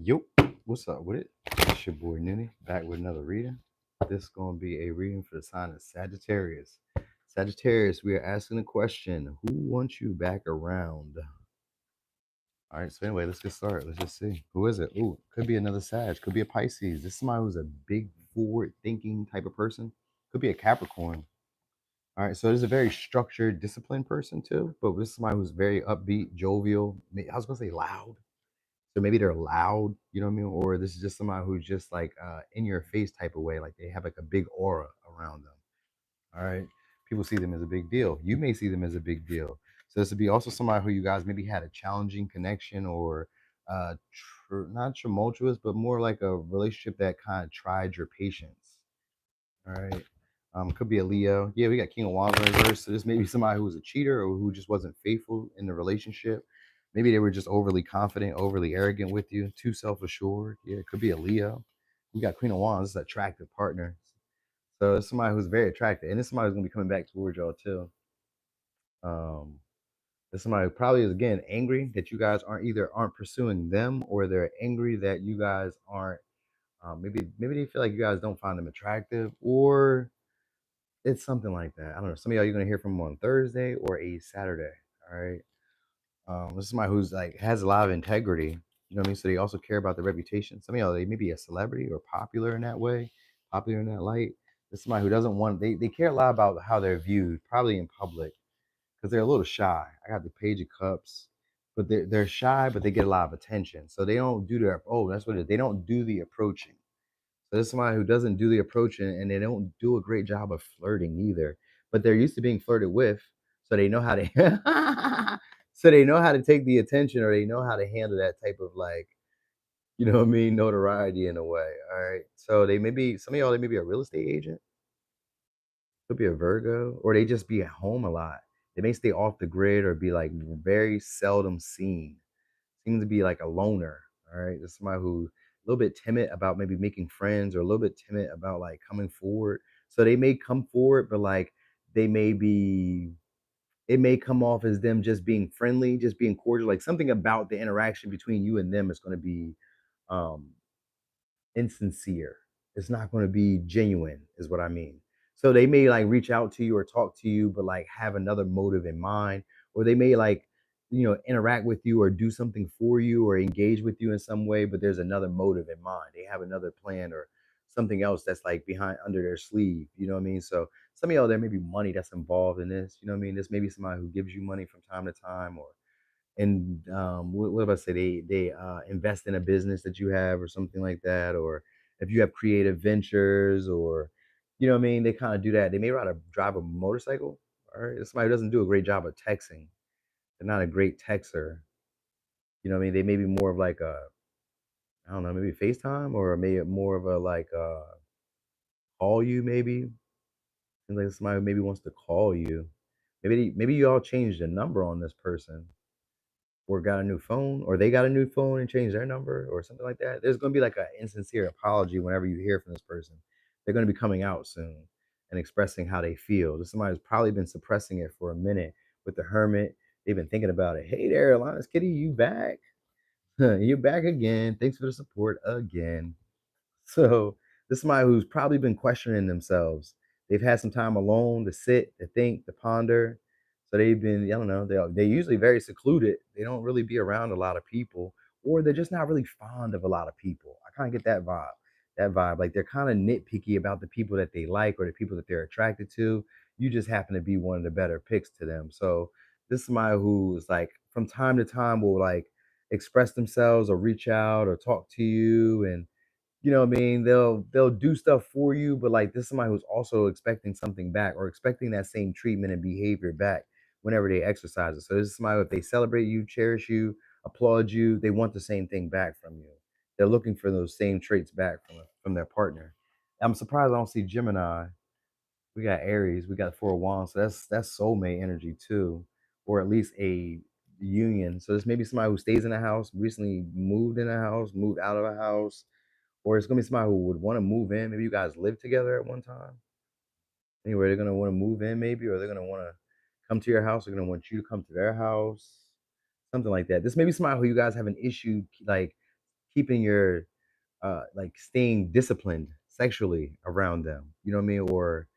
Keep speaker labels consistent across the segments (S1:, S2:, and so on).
S1: Yo, what's up with it? It's your boy Nini back with another reading. This is going to be a reading for the sign of Sagittarius. Sagittarius, we are asking the question, who wants you back around? All right, so anyway, let's get started. Let's just see. Who is it? Ooh, could be another Sag, could be a Pisces. This is somebody who's a big forward thinking type of person. Could be a Capricorn. All right, so there's a very structured, disciplined person too, but this is somebody who's very upbeat, jovial. I was gonna say loud. So maybe they're loud, you know what I mean? Or this is just somebody who's just like in your face type of way, like they have like a big aura around them. All right. People see them as a big deal. You may see them as a big deal. So this would be also somebody who you guys maybe had a challenging connection or not tumultuous, but more like a relationship that kind of tried your patience. All right. Could be a Leo. Yeah, we got King of Wands in reverse. So this may be somebody who was a cheater or who just wasn't faithful in the relationship. Maybe they were just overly confident, overly arrogant with you, too self-assured. Yeah, it could be a Leo. We got Queen of Wands, this is an attractive partner. So it's somebody who's very attractive. And this somebody who's gonna be coming back towards y'all too. Um, this somebody who probably is again angry that you guys aren't pursuing them, or they're angry that you guys aren't maybe they feel like you guys don't find them attractive, or it's something like that. I don't know. Some of y'all you're gonna hear from on Thursday or a Saturday. All right. This is somebody who's like has a lot of integrity. You know what I mean? So they also care about the reputation. Some of y'all they may be a celebrity or popular in that way, popular in that light. This is somebody who doesn't want they care a lot about how they're viewed, probably in public, because they're a little shy. I got the Page of Cups, but they're shy, but they get a lot of attention. So they don't do their that's what it is. They don't do the approaching. So there's somebody who doesn't do the approaching and they don't do a great job of flirting either. But they're used to being flirted with, so they know how to so they know how to take the attention or they know how to handle that type of like, you know what I mean, notoriety in a way. All right. So they may be some of y'all, they may be a real estate agent, could be a Virgo, or they just be at home a lot. They may stay off the grid or be like very seldom seen. Seems to be like a loner. All right. There's somebody who's a little bit timid about maybe making friends or a little bit timid about like coming forward. So they may come forward, but like they may be, it may come off as them just being friendly, just being cordial. Like something about the interaction between you and them is going to be um, insincere. It's not going to be genuine, is what I mean. So they may like reach out to you or talk to you, but like have another motive in mind, or they may like, interact with you or do something for you or engage with you in some way, but there's another motive in mind. They have another plan or something else that's like behind under their sleeve. You know what I mean? So some of y'all there may be money that's involved in this. You know what I mean? This may be somebody who gives you money from time to time, or and what if I say they invest in a business that you have or something like that, or if you have creative ventures, or you know what I mean, they kind of do that. They may rather drive a motorcycle. All right, if somebody who doesn't do a great job of texting. They're not a great texter. You know what I mean? They may be more of like a, I don't know, maybe FaceTime, or maybe more of a like call you maybe. Seems like somebody who maybe wants to call you. Maybe you all changed the number on this person, or got a new phone, or they got a new phone and changed their number, or something like that. There's going to be like an insincere apology whenever you hear from this person. They're going to be coming out soon and expressing how they feel. This somebody's probably been suppressing it for a minute with the Hermit. They've been thinking about it. Hey there, Alliance Kitty, you back? You're back again. Thanks for the support again. So this is somebody who's probably been questioning themselves. They've had some time alone to sit, to think, to ponder. So they've been, I don't know, they're usually very secluded. They don't really be around a lot of people, or they're just not really fond of a lot of people. I kind of get that vibe. That vibe. Like they're kind of nitpicky about the people that they like or the people that they're attracted to. You just happen to be one of the better picks to them. So this is somebody who's like from time to time will like express themselves or reach out or talk to you, and you know what I mean? They'll do stuff for you, but like this is somebody who's also expecting something back or expecting that same treatment and behavior back whenever they exercise it. So this is somebody if they celebrate you, cherish you, applaud you, they want the same thing back from you. They're looking for those same traits back from their partner. I'm surprised I don't see Gemini. We got Aries, we got Four of Wands, so that's soulmate energy too, or at least a union. So this may be somebody who stays in a house, recently moved in a house, moved out of a house, or it's gonna be somebody who would want to move in. Maybe you guys lived together at one time. Anyway, they're gonna want to move in, maybe, or they're gonna want to come to your house. They're gonna want you to come to their house, something like that. This may be somebody who you guys have an issue like keeping your like staying disciplined sexually around them. You know what I mean? Or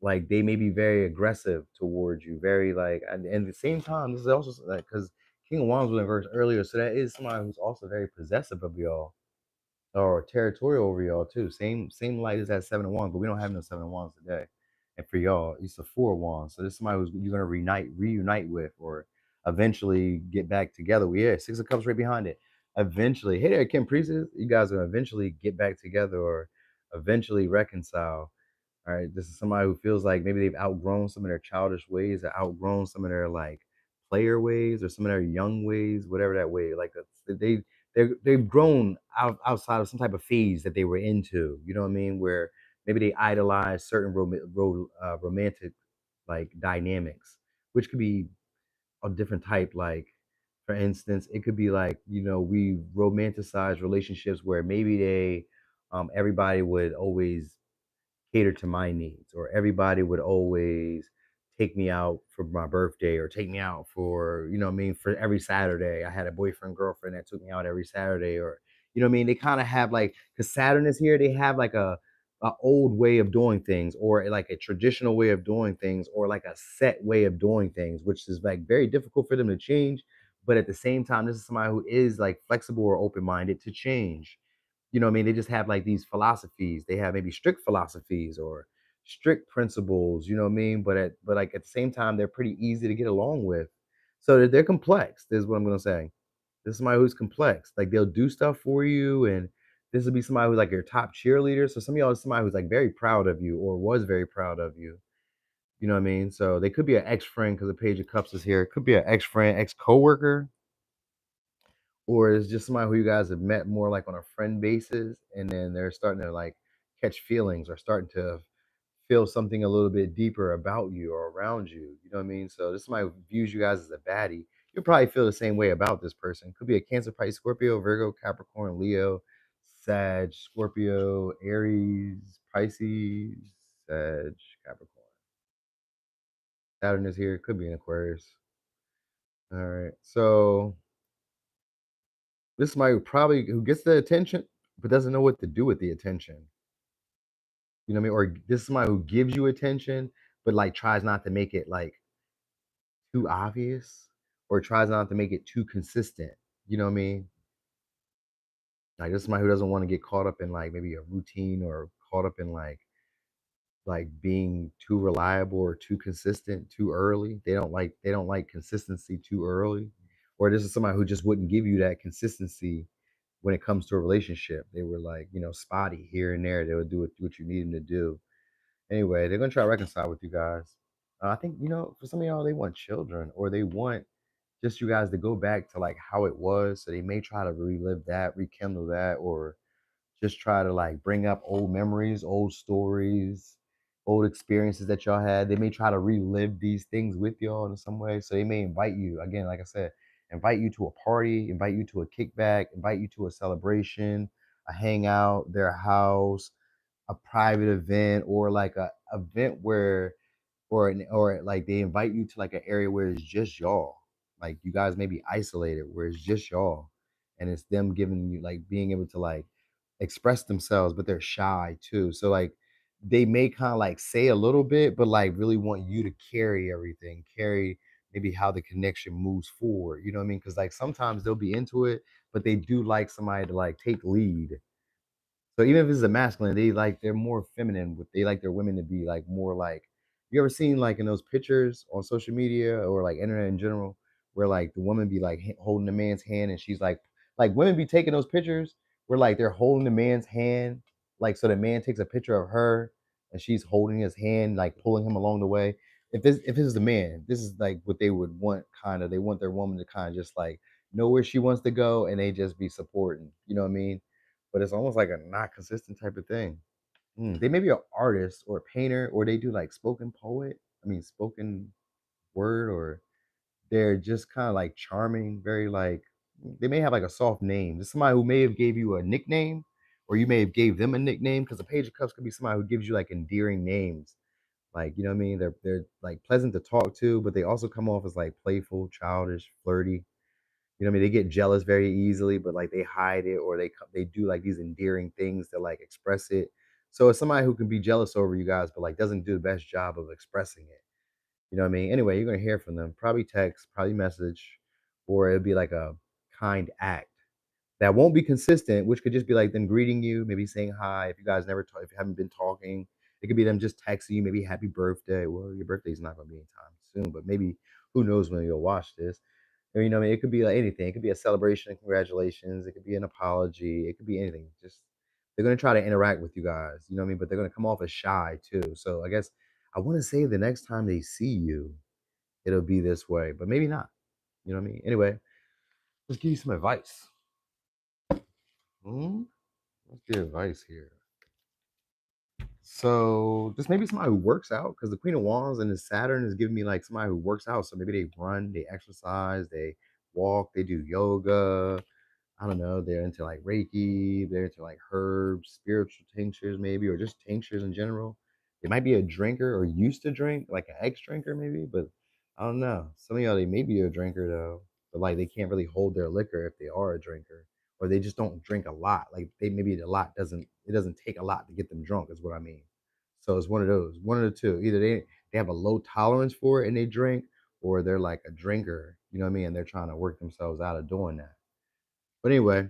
S1: like they may be very aggressive towards you, very like, and at the same time, this is also like because King of Wands was in verse earlier, so that is somebody who's also very possessive of y'all or territorial over y'all too. Same light as that 7 of Wands, but we don't have no 7 of Wands today. And for y'all, it's a 4 of Wands. So this is somebody who's you're gonna reunite with, or eventually get back together. We Yeah, 6 of Cups right behind it. Eventually, hey there, Kim Priestess. You guys are gonna eventually get back together or eventually reconcile. All right, this is somebody who feels like maybe they've outgrown some of their childish ways, or outgrown some of their like player ways, or some of their young ways, whatever that way. Like they've grown outside of some type of phase that they were into. You know what I mean? Where maybe they idolize certain romantic like dynamics, which could be a different type. Like for instance, it could be like we romanticize relationships where maybe they everybody would always cater to my needs, or everybody would always take me out for my birthday, or take me out for what I mean, for every Saturday. I had a boyfriend girlfriend that took me out every Saturday, or what I mean, they kind of have like, because Saturn is here, they have like a old way of doing things, or like a traditional way of doing things, or like a set way of doing things, which is like very difficult for them to change. But at the same time, this is somebody who is like flexible or open-minded to change. You know what I mean? They just have like these philosophies. They have maybe strict philosophies or strict principles, you know what I mean? But like at the same time, they're pretty easy to get along with. So they're complex. This is what I'm gonna say. This is somebody who's complex. Like they'll do stuff for you, and this will be somebody who's like your top cheerleader. So some of y'all is somebody who's like very proud of you or was very proud of you. You know what I mean? So they could be an ex-friend because the Page of Cups is here. It could be an ex-friend, ex-coworker, or it's just somebody who you guys have met more like on a friend basis, and then they're starting to like catch feelings or starting to feel something a little bit deeper about you or around you. You know what I mean? So this somebody who views you guys as a baddie. You'll probably feel the same way about this person. Could be a Cancer, Pisces, Scorpio, Virgo, Capricorn, Leo, Sag, Scorpio, Aries, Pisces, Sag, Capricorn. Saturn is here. Could be an Aquarius. All right. So this is somebody who gets the attention but doesn't know what to do with the attention. You know what I mean? Or this is somebody who gives you attention, but like tries not to make it like too obvious, or tries not to make it too consistent. You know what I mean? Like this is somebody who doesn't want to get caught up in like maybe a routine, or caught up in like being too reliable or too consistent too early. They don't like consistency too early. Or this is somebody who just wouldn't give you that consistency when it comes to a relationship. They were like, spotty here and there. They would do what you need them to do. Anyway, they're gonna try to reconcile with you guys. I think for some of y'all, they want children, or they want just you guys to go back to like how it was. So they may try to relive that, rekindle that, or just try to like bring up old memories, old stories, old experiences that y'all had. They may try to relive these things with y'all in some way. So they may invite you again, like I said, invite you to a party, invite you to a kickback, invite you to a celebration, a hangout, their house, a private event, or like a event where or like they invite you to like an area where it's just y'all. Like you guys may be isolated where it's just y'all, and it's them giving you like being able to like express themselves, but they're shy too. So like they may kind of like say a little bit, but like really want you to carry everything, carry maybe how the connection moves forward. You know what I mean? Because like sometimes they'll be into it, but they do like somebody to like take lead. So even if it's a masculine, they're more feminine. They like their women to be like more like. You ever seen like in those pictures on social media or like internet in general, where like the woman be like holding the man's hand, and she's like women be taking those pictures where like they're holding the man's hand, like so the man takes a picture of her and she's holding his hand, like pulling him along the way. If this is the man, this is like what they would want. Kind of, they want their woman to kind of just like know where she wants to go, and they just be supporting. You know what I mean? But it's almost like a not consistent type of thing. They may be an artist or a painter, or they do like spoken poet. I mean, spoken word, or they're just kind of like charming, very like they may have like a soft name. There's somebody who may have gave you a nickname, or you may have gave them a nickname, because the Page of Cups could be somebody who gives you like endearing names. Like, you know what I mean? They're like pleasant to talk to, but they also come off as like playful, childish, flirty. You know what I mean? They get jealous very easily, but like they hide it, or they do like these endearing things to like express it. So it's somebody who can be jealous over you guys, but like doesn't do the best job of expressing it. You know what I mean? Anyway, you're gonna hear from them. Probably text, probably message, or it'll be like a kind act that won't be consistent, which could just be like them greeting you, maybe saying hi. If you guys never talk, if you haven't been talking, it could be them just texting you, maybe happy birthday. Well, your birthday's not gonna be anytime soon, but maybe who knows when you'll watch this. Or, you know what I mean? It could be like anything. It could be a celebration, congratulations. It could be an apology. It could be anything. Just they're gonna try to interact with you guys, you know what I mean? But they're gonna come off as shy too. So I guess I want to say the next time they see you, it'll be this way, but maybe not. You know what I mean? Anyway, let's give you some advice. Hmm? Let's get advice here. So just maybe somebody who works out, because the Queen of Wands and the Saturn is giving me like somebody who works out. So maybe they run, they exercise, they walk, they do yoga. I don't know. They're into like Reiki. They're into like herbs, spiritual tinctures, maybe, or just tinctures in general. They might be a drinker or used to drink, like an ex drinker, maybe. But I don't know. Some of y'all, they may be a drinker though, but like they can't really hold their liquor if they are a drinker, or they just don't drink a lot. Like they maybe a lot doesn't it doesn't take a lot to get them drunk, is what I mean. So it's one of those, one of the two. Either they have a low tolerance for it and they drink, or they're like a drinker. You know what I mean? And they're trying to work themselves out of doing that. But anyway,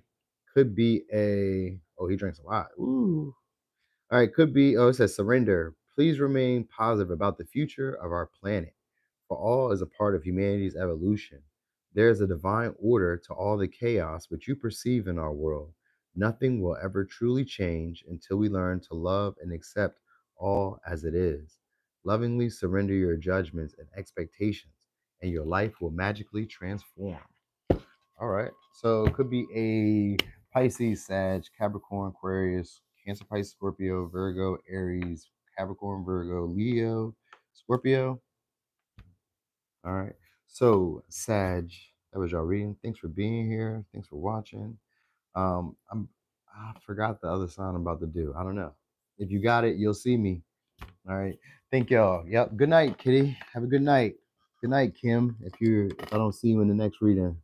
S1: could be a oh, he drinks a lot. Ooh. All right, could be oh, it says surrender. Please remain positive about the future of our planet. For all is a part of humanity's evolution. There is a divine order to all the chaos which you perceive in our world. Nothing will ever truly change until we learn to love and accept all as it is. Lovingly surrender your judgments and expectations, and your life will magically transform. All right. So it could be a Pisces, Sag, Capricorn, Aquarius, Cancer, Pisces, Scorpio, Virgo, Aries, Capricorn, Virgo, Leo, Scorpio. All right. So Sag, that was y'all reading. Thanks for being here. Thanks for watching. I forgot the other sign I'm about to do. I don't know. If you got it, you'll see me. All right. Thank y'all. Yep. Good night, Kitty. Have a good night. Good night, Kim. If I don't see you in the next reading.